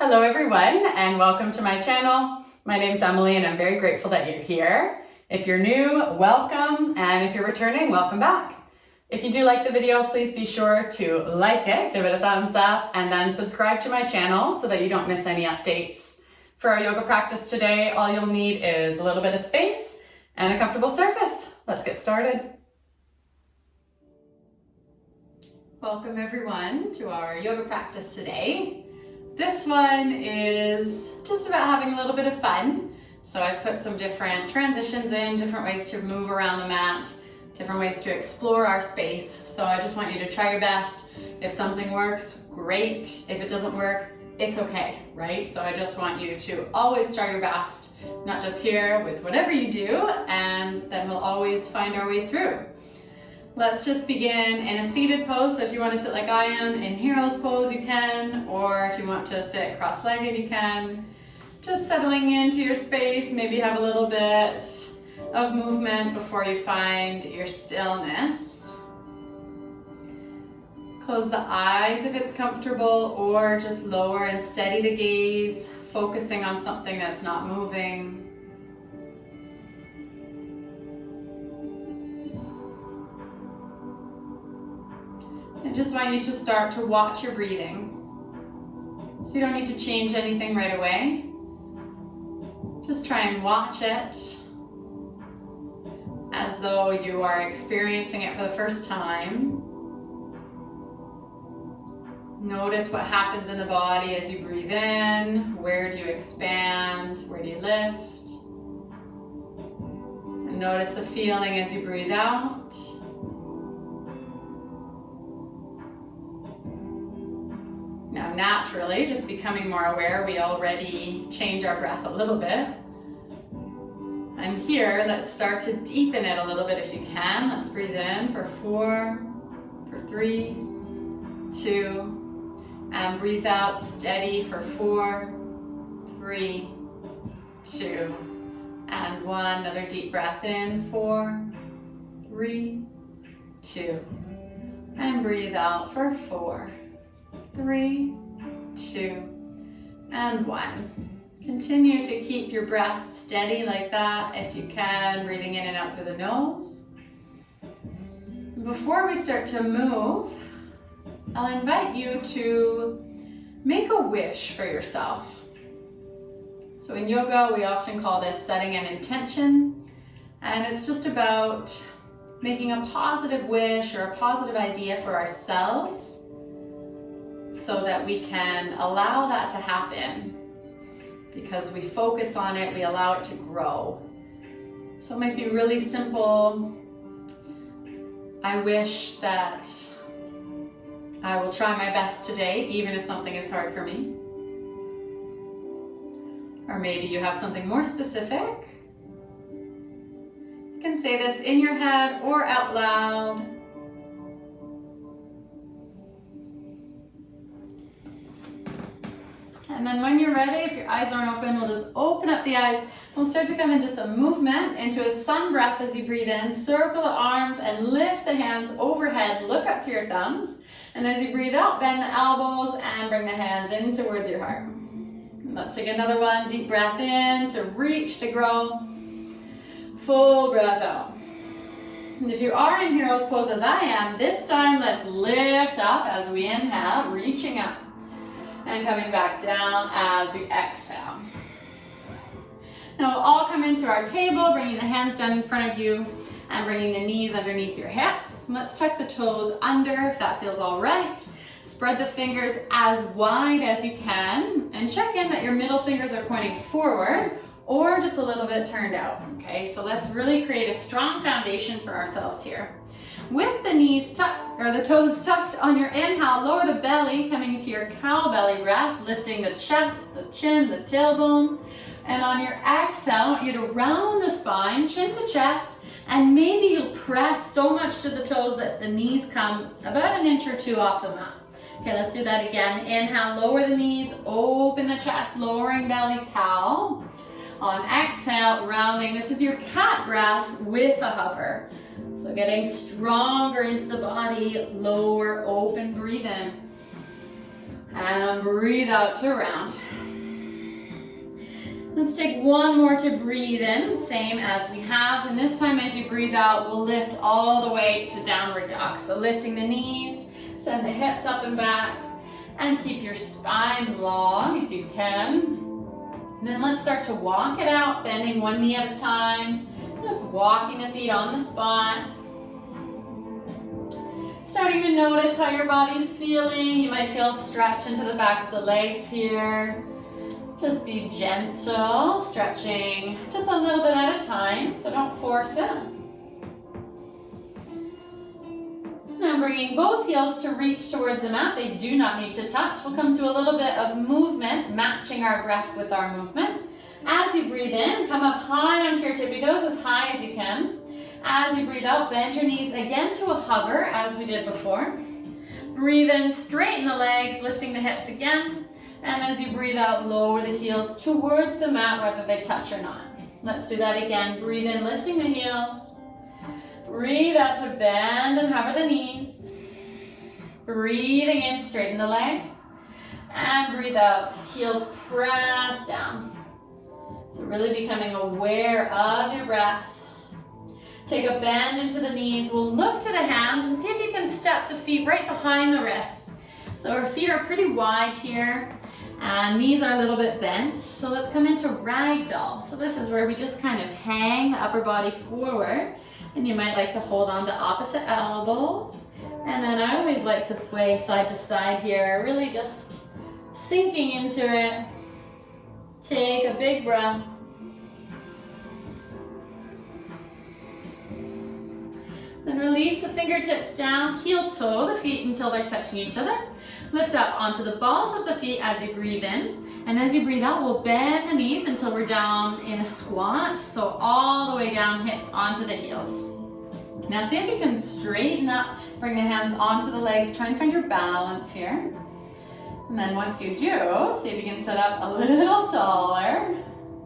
Hello everyone, and welcome to my channel. My name's Emily and I'm very grateful that you're here. If you're new, welcome, and if you're returning, welcome back. If you do like the video, please be sure to like it, give it a thumbs up, and then subscribe to my channel so that you don't miss any updates. For our yoga practice today, all you'll need is a little bit of space and a comfortable surface. Let's get started. Welcome everyone to our yoga practice today. This one is just about having a little bit of fun. So I've put some different transitions in, different ways to move around the mat, different ways to explore our space. So I just want you to try your best. If something works, great. If it doesn't work, it's okay, right? So I just want you to always try your best, not just here with whatever you do, and then we'll always find our way through. Let's just begin in a seated pose. So if you want to sit like I am in hero's pose, you can, or if you want to sit cross-legged, you can. Just settling into your space, maybe have a little bit of movement before you find your stillness. Close the eyes if it's comfortable, or just lower and steady the gaze, focusing on something that's not moving. I just want you to start to watch your breathing. So you don't need to change anything right away. Just try and watch it as though you are experiencing it for the first time. Notice what happens in the body as you breathe in. Where do you expand? Where do you lift? And notice the feeling as you breathe out. Now naturally, just becoming more aware, we already change our breath a little bit. And here, let's start to deepen it a little bit if you can. Let's breathe in for 4, for 3, 2, and breathe out steady for 4, 3, 2, and 1. Another deep breath in, 4, 3, 2, and breathe out for 4, 3, 2, and 1. Continue to keep your breath steady like that if you can, breathing in and out through the nose. Before we start to move, I'll invite you to make a wish for yourself. So in yoga, we often call this setting an intention, and it's just about making a positive wish or a positive idea for ourselves, so that we can allow that to happen. Because we focus on it, we allow it to grow. So it might be really simple. I wish that I will try my best today, even if something is hard for me. Or maybe you have something more specific. You can say this in your head or out loud. And then when you're ready, if your eyes aren't open, we'll just open up the eyes. We'll start to come into some movement, into a sun breath as you breathe in. Circle the arms and lift the hands overhead. Look up to your thumbs. And as you breathe out, bend the elbows and bring the hands in towards your heart. And let's take another one. Deep breath in to reach, to grow. Full breath out. And if you are in hero's pose as I am, this time let's lift up as we inhale, reaching up. And coming back down as you exhale. Now we'll all come into our table, bringing the hands down in front of you and bringing the knees underneath your hips. Let's tuck the toes under if that feels all right. Spread the fingers as wide as you can and check in that your middle fingers are pointing forward or just a little bit turned out. Okay, so let's really create a strong foundation for ourselves here. With the knees tucked, or the toes tucked on your inhale, lower the belly, coming to your cow belly breath, lifting the chest, the chin, the tailbone. And on your exhale, I want you to round the spine, chin to chest, and maybe you'll press so much to the toes that the knees come about an inch or two off the mat. Okay, let's do that again. Inhale, lower the knees, open the chest, lowering belly, cow. On exhale, rounding. This is your cat breath with a hover. So getting stronger into the body, lower, open, breathe in. And breathe out to round. Let's take one more to breathe in, same as we have. And this time as you breathe out, we'll lift all the way to downward dog. So lifting the knees, send the hips up and back, and keep your spine long if you can. And then let's start to walk it out, bending one knee at a time. Just walking the feet on the spot. Starting to notice how your body's feeling. You might feel a stretch into the back of the legs here. Just be gentle, stretching just a little bit at a time, so don't force it. Now bringing both heels to reach towards the mat. They do not need to touch. We'll come to a little bit of movement, matching our breath with our movement. As you breathe in, come up high onto your tippy toes, as high as you can. As you breathe out, bend your knees again to a hover, as we did before. Breathe in, straighten the legs, lifting the hips again. And as you breathe out, lower the heels towards the mat, whether they touch or not. Let's do that again. Breathe in, lifting the heels. Breathe out to bend and hover the knees. Breathing in, straighten the legs. And breathe out, heels press down. So really becoming aware of your breath. Take a bend into the knees. We'll look to the hands and see if you can step the feet right behind the wrists. So our feet are pretty wide here. And knees are a little bit bent. So let's come into Ragdoll. So this is where we just kind of hang the upper body forward. And you might like to hold on to opposite elbows. And then I always like to sway side to side here, really just sinking into it. Take a big breath. Then release the fingertips down, heel toe the feet until they're touching each other. Lift up onto the balls of the feet as you breathe in. And as you breathe out, we'll bend the knees until we're down in a squat. So all the way down, hips onto the heels. Now see if you can straighten up, bring the hands onto the legs, try and find your balance here. And then once you do, see if you can sit up a little taller.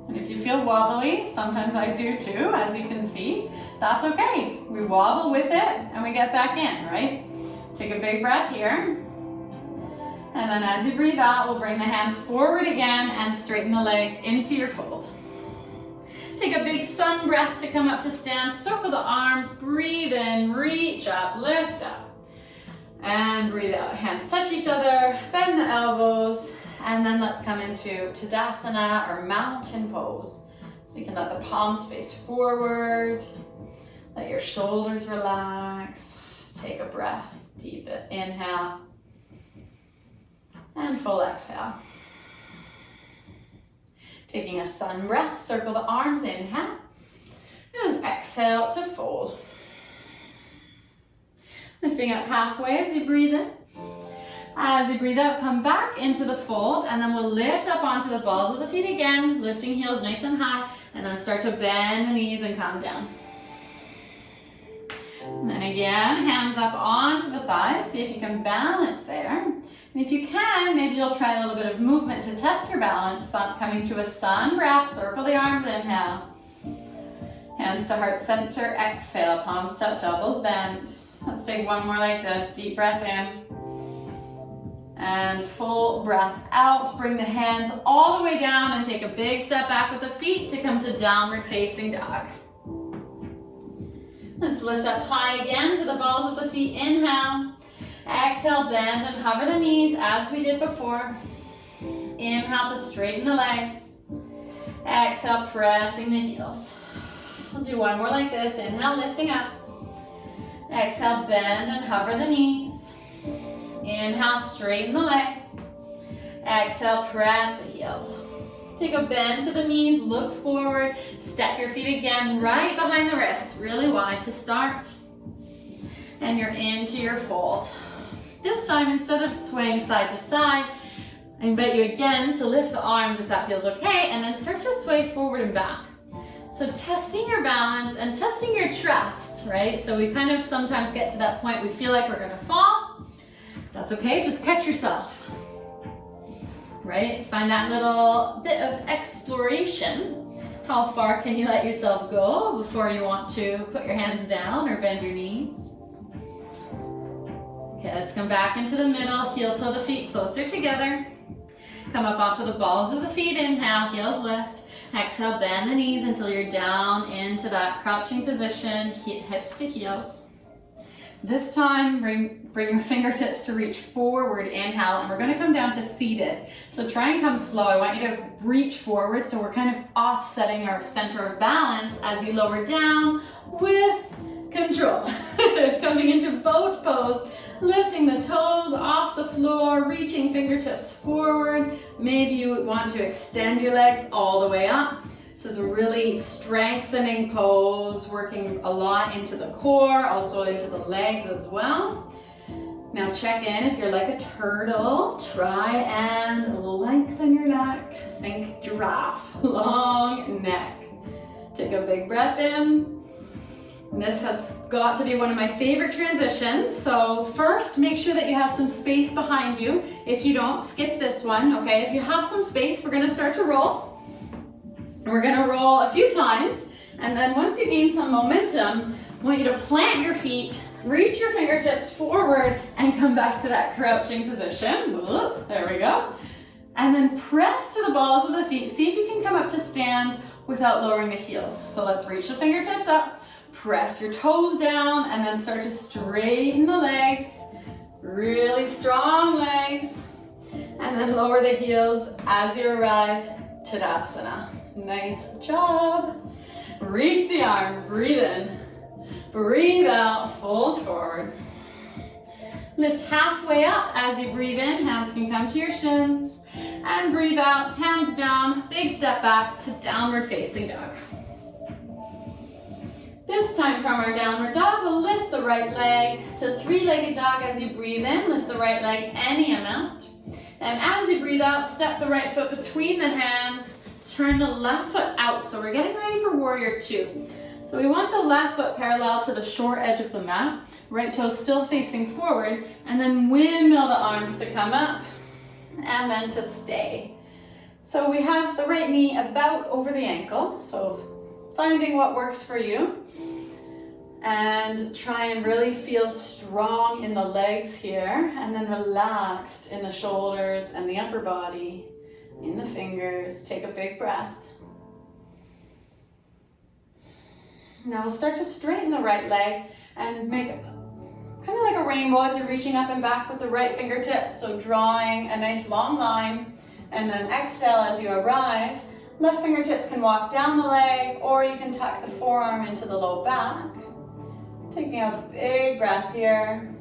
And if you feel wobbly, sometimes I do too, as you can see, that's okay. We wobble with it and we get back in, right? Take a big breath here. And then as you breathe out, we'll bring the hands forward again and straighten the legs into your fold. Take a big sun breath to come up to stand. Circle the arms, breathe in, reach up, lift up. And breathe out. Hands touch each other, bend the elbows, and then let's come into Tadasana or mountain pose. So you can let the palms face forward, let your shoulders relax. Take a breath, deep inhale, and full exhale. Taking a sun breath, circle the arms, inhale, and exhale to fold. Lifting up halfway as you breathe in. As you breathe out, come back into the fold, and then we'll lift up onto the balls of the feet again, lifting heels nice and high, and then start to bend the knees and come down. And then again, hands up onto the thighs, see if you can balance there. And if you can, maybe you'll try a little bit of movement to test your balance. Coming to a sun breath, circle the arms, inhale. Hands to heart center, exhale, palms touch, elbows bend. Let's take one more like this, deep breath in. And full breath out. Bring the hands all the way down and take a big step back with the feet to come to downward facing dog. Let's lift up high again to the balls of the feet, inhale. Exhale, bend and hover the knees as we did before. Inhale to straighten the legs. Exhale, pressing the heels. We'll do one more like this. Inhale, lifting up. Exhale, bend and hover the knees. Inhale, straighten the legs. Exhale, press the heels. Take a bend to the knees, look forward. Step your feet again right behind the wrists, really wide to start. And you're into your fold. This time, instead of swaying side to side, I invite you again to lift the arms if that feels okay, and then start to sway forward and back. So testing your balance and testing your trust, right? So we kind of sometimes get to that point we feel like we're gonna fall. That's okay, just catch yourself, right? Find that little bit of exploration. How far can you let yourself go before you want to put your hands down or bend your knees? Okay, Okay, let's come back into the middle, heel toe the feet closer together. Come up onto the balls of the feet, inhale, heels lift. Exhale, bend the knees until you're down into that crouching position, hips to heels. This time, bring your fingertips to reach forward, inhale, and we're gonna come down to seated. So try and come slow. I want you to reach forward, so we're kind of offsetting our center of balance as you lower down with control. Coming into boat pose, lifting the toes off the floor, reaching fingertips forward. Maybe you want to extend your legs all the way up. This is a really strengthening pose, working a lot into the core, also into the legs as well. Now check in if you're like a turtle. Try and lengthen your neck. Think giraffe, long neck. Take a big breath in. This has got to be one of my favorite transitions. So first, make sure that you have some space behind you. If you don't, skip this one, okay? If you have some space, we're gonna start to roll. We're gonna roll a few times, and then once you gain some momentum, I want you to plant your feet, reach your fingertips forward, and come back to that crouching position. There we go. And then press to the balls of the feet. See if you can come up to stand without lowering the heels. So let's reach the fingertips up. Press your toes down and then start to straighten the legs. Really strong legs. And then lower the heels as you arrive. Tadasana. Nice job. Reach the arms. Breathe in. Breathe out. Fold forward. Lift halfway up as you breathe in. Hands can come to your shins. And breathe out. Hands down. Big step back to downward facing dog. This time from our downward dog, we'll lift the right leg to three-legged dog as you breathe in. Lift the right leg any amount. And as you breathe out, step the right foot between the hands. Turn the left foot out. So we're getting ready for warrior two. So we want the left foot parallel to the short edge of the mat. Right toe still facing forward. And then windmill the arms to come up. And then to stay. So we have the right knee about over the ankle. So finding what works for you. And try and really feel strong in the legs here, and then relaxed in the shoulders and the upper body, in the fingers. Take a big breath. Now we'll start to straighten the right leg and make kind of like a rainbow as you're reaching up and back with the right fingertip. So drawing a nice long line, and then exhale as you arrive. Left fingertips can walk down the leg, or you can tuck the forearm into the low back. Taking a big breath here.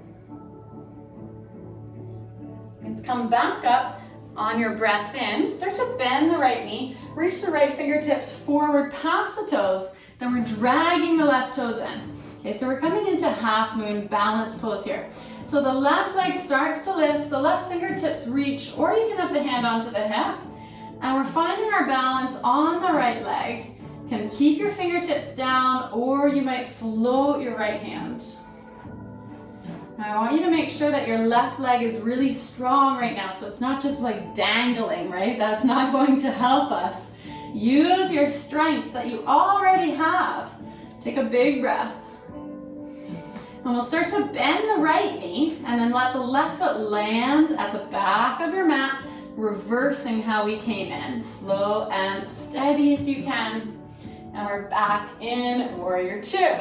Let's come back up on your breath in. Start to bend the right knee. Reach the right fingertips forward past the toes. Then we're dragging the left toes in. Okay, so we're coming into half moon balance pose here. So the left leg starts to lift, the left fingertips reach, or you can have the hand onto the hip. And we're finding our balance on the right leg. You can keep your fingertips down, or you might float your right hand. Now I want you to make sure that your left leg is really strong right now, so it's not just like dangling, right? That's not going to help us. Use your strength that you already have. Take a big breath. And we'll start to bend the right knee, and then let the left foot land at the back of your mat, reversing how we came in. Slow and steady if you can. And we're back in warrior two.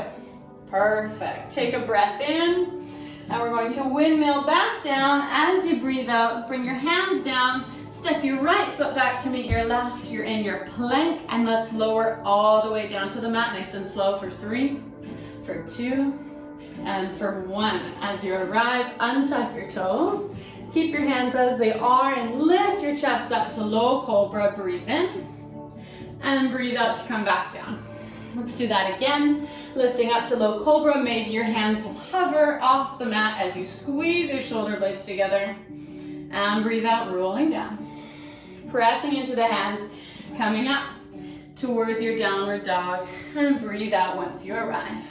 Perfect. Take a breath in. And we're going to windmill back down. As you breathe out, bring your hands down. Step your right foot back to meet your left. You're in your plank. And let's lower all the way down to the mat. Nice and slow for 3, for 2, and for 1. As you arrive, untuck your toes. Keep your hands as they are and lift your chest up to low cobra. Breathe in and breathe out to come back down. Let's do that again. Lifting up to low cobra. Maybe your hands will hover off the mat as you squeeze your shoulder blades together. And breathe out, rolling down. Pressing into the hands, coming up towards your downward dog. And breathe out once you arrive.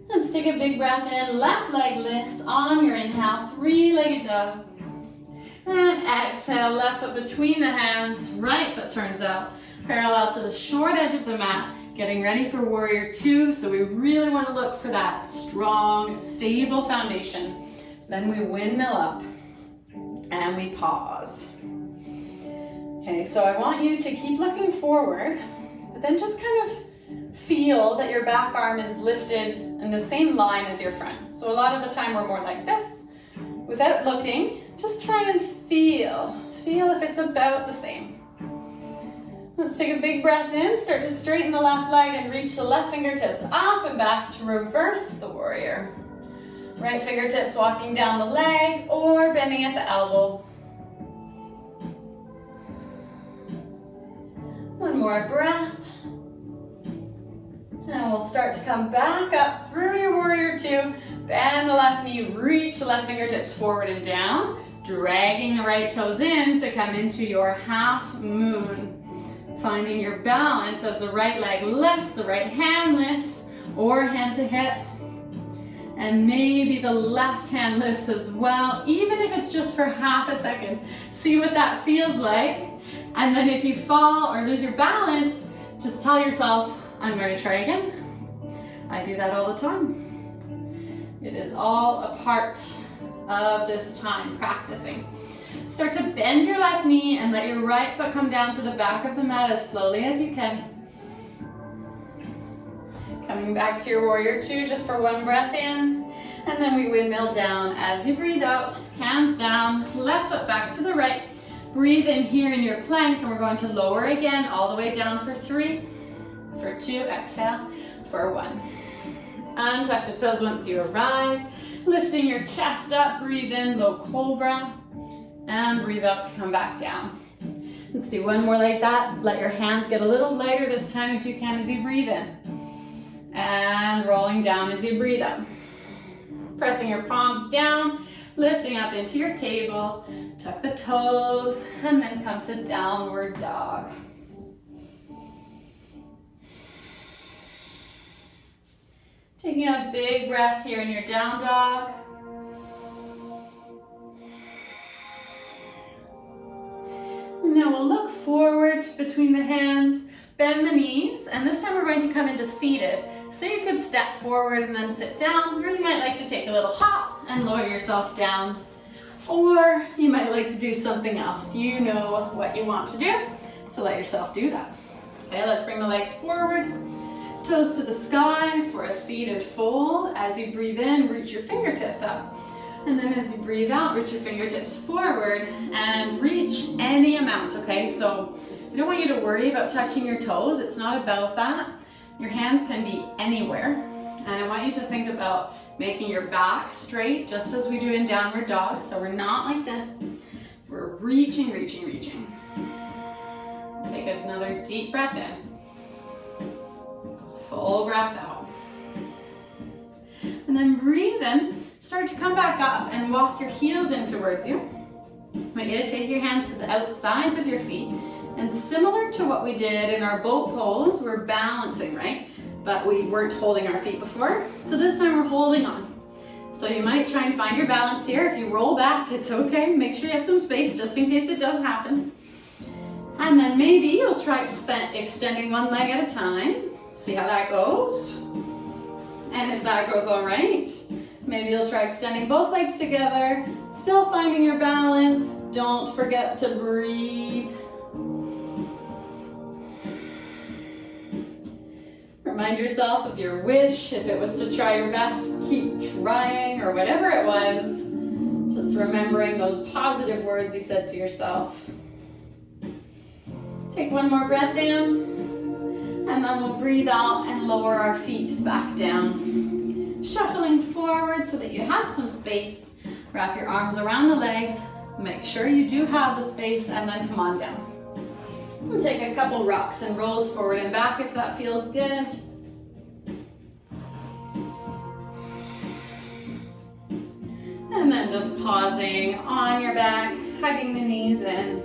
Let's take a big breath in. Left leg lifts on your inhale, three-legged dog. And exhale, left foot between the hands, right foot turns out, parallel to the short edge of the mat. Getting ready for warrior two, so we really want to look for that strong, stable foundation. Then we windmill up and we pause. Okay, so I want you to keep looking forward, but then just kind of feel that your back arm is lifted in the same line as your front. So a lot of the time we're more like this. Without looking, just try and feel if it's about the same. Let's take a big breath in, start to straighten the left leg and reach the left fingertips up and back to reverse the warrior. Right fingertips walking down the leg or bending at the elbow. One more breath. And we'll start to come back up through your warrior two. Bend the left knee, reach the left fingertips forward and down, dragging the right toes in to come into your half moon. Finding your balance as the right leg lifts, the right hand lifts, or hand to hip. And maybe the left hand lifts as well, even if it's just for half a second. See what that feels like. And then if you fall or lose your balance, just tell yourself, I'm going to try again. I do that all the time. It is all a part of this time, practicing. Start to bend your left knee and let your right foot come down to the back of the mat as slowly as you can. Coming back to your warrior two just for one breath in. And then we windmill down as you breathe out. Hands down, left foot back to the right. Breathe in here in your plank and we're going to lower again all the way down for three. For two, exhale. For one. Untuck the toes once you arrive. Lifting your chest up, breathe in, low cobra. And breathe out to come back down. Let's do one more like that. Let your hands get a little lighter this time if you can as you breathe in. And rolling down as you breathe out. Pressing your palms down, lifting up into your table. Tuck the toes, and then come to downward dog. Taking a big breath here in your down dog. Now we'll look forward between the hands, bend the knees, and this time we're going to come into seated. So you could step forward and then sit down, or you might like to take a little hop and lower yourself down. Or you might like to do something else. You know what you want to do, so let yourself do that. Okay, let's bring the legs forward, toes to the sky for a seated fold. As you breathe in, reach your fingertips up. And then as you breathe out, reach your fingertips forward and reach any amount, okay? So I don't want you to worry about touching your toes. It's not about that. Your hands can be anywhere. And I want you to think about making your back straight, just as we do in downward dog. So we're not like this. We're reaching, reaching, reaching. Take another deep breath in. Full breath out. And then breathe in. Start to come back up and walk your heels in towards you. I want you to take your hands to the outsides of your feet. And similar to what we did in our boat pose, we're balancing, right? But we weren't holding our feet before. So this time we're holding on. So you might try and find your balance here. If you roll back, it's okay. Make sure you have some space just in case it does happen. And then maybe you'll try extending one leg at a time. See how that goes. And if that goes all right, maybe you'll try extending both legs together, still finding your balance. Don't forget to breathe. Remind yourself of your wish. If it was to try your best, keep trying, or whatever it was. Just remembering those positive words you said to yourself. Take one more breath in, and then we'll breathe out and lower our feet back down. Shuffling forward so that you have some space. Wrap your arms around the legs. Make sure you do have the space, and then come on down. We'll take a couple rocks and rolls forward and back if that feels good. And then just pausing on your back, hugging the knees in.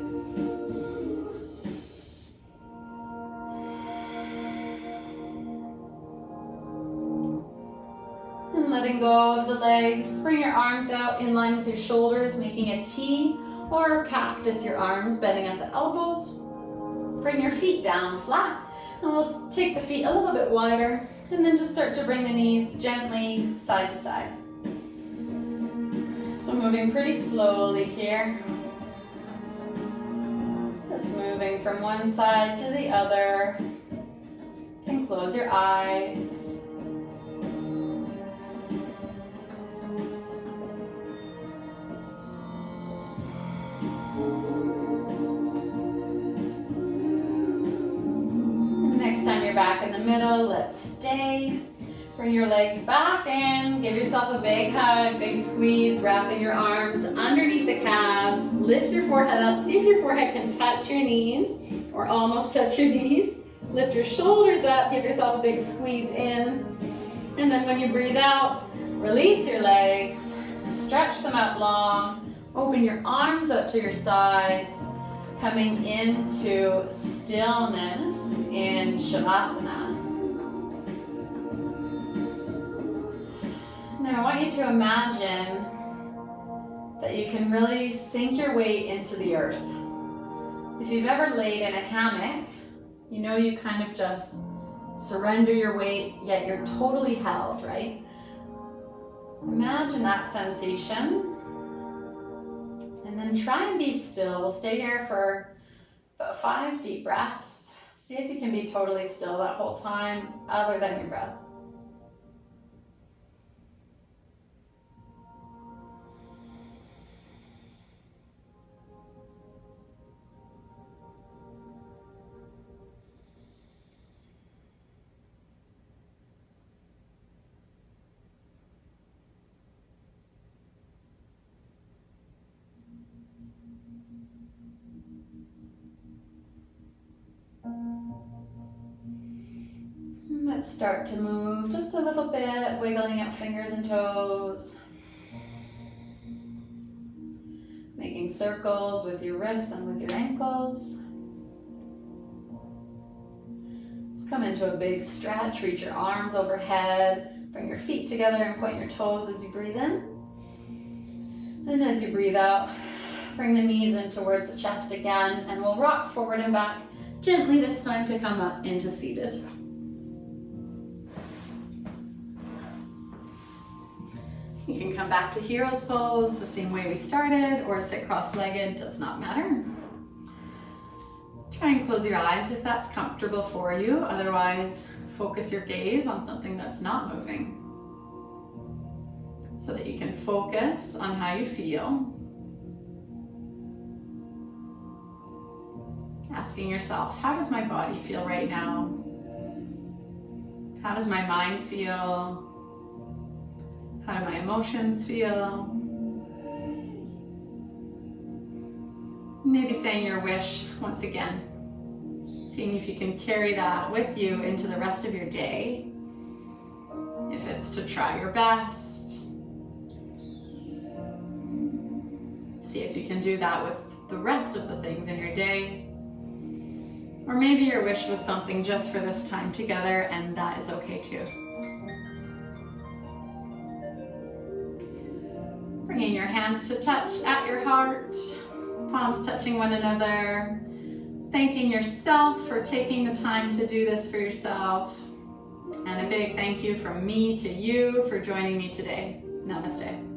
And letting go of the legs. Bring your arms out in line with your shoulders, making a T or a cactus, your arms bending at the elbows. Bring your feet down flat. And we'll take the feet a little bit wider and then just start to bring the knees gently side to side. So moving pretty slowly here. Just moving from one side to the other. You can close your eyes. Next time you're back in the middle, let's stay. Bring your legs back in. Give yourself a big hug, big squeeze, wrapping your arms underneath the calves. Lift your forehead up. See if your forehead can touch your knees or almost touch your knees. Lift your shoulders up. Give yourself a big squeeze in. And then when you breathe out, release your legs. Stretch them out long. Open your arms out to your sides. Coming into stillness in Shavasana. Now I want you to imagine that you can really sink your weight into the earth. If you've ever laid in a hammock, you know you kind of just surrender your weight, yet you're totally held, right? Imagine that sensation. And then try and be still. We'll stay here for about 5 deep breaths. See if you can be totally still that whole time, other than your breath. Let's start to move just a little bit, wiggling out fingers and toes. Making circles with your wrists and with your ankles. Let's come into a big stretch, reach your arms overhead, bring your feet together and point your toes as you breathe in. And as you breathe out, bring the knees in towards the chest again, and we'll rock forward and back gently this time to come up into seated. You can come back to hero's pose the same way we started, or sit cross-legged, does not matter. Try and close your eyes if that's comfortable for you. Otherwise, focus your gaze on something that's not moving so that you can focus on how you feel. Asking yourself, how does my body feel right now? How does my mind feel? How do my emotions feel? Maybe saying your wish once again. Seeing if you can carry that with you into the rest of your day. If it's to try your best. See if you can do that with the rest of the things in your day. Or maybe your wish was something just for this time together, and that is okay too. Bringing your hands to touch at your heart, palms touching one another, thanking yourself for taking the time to do this for yourself, and a big thank you from me to you for joining me today. Namaste.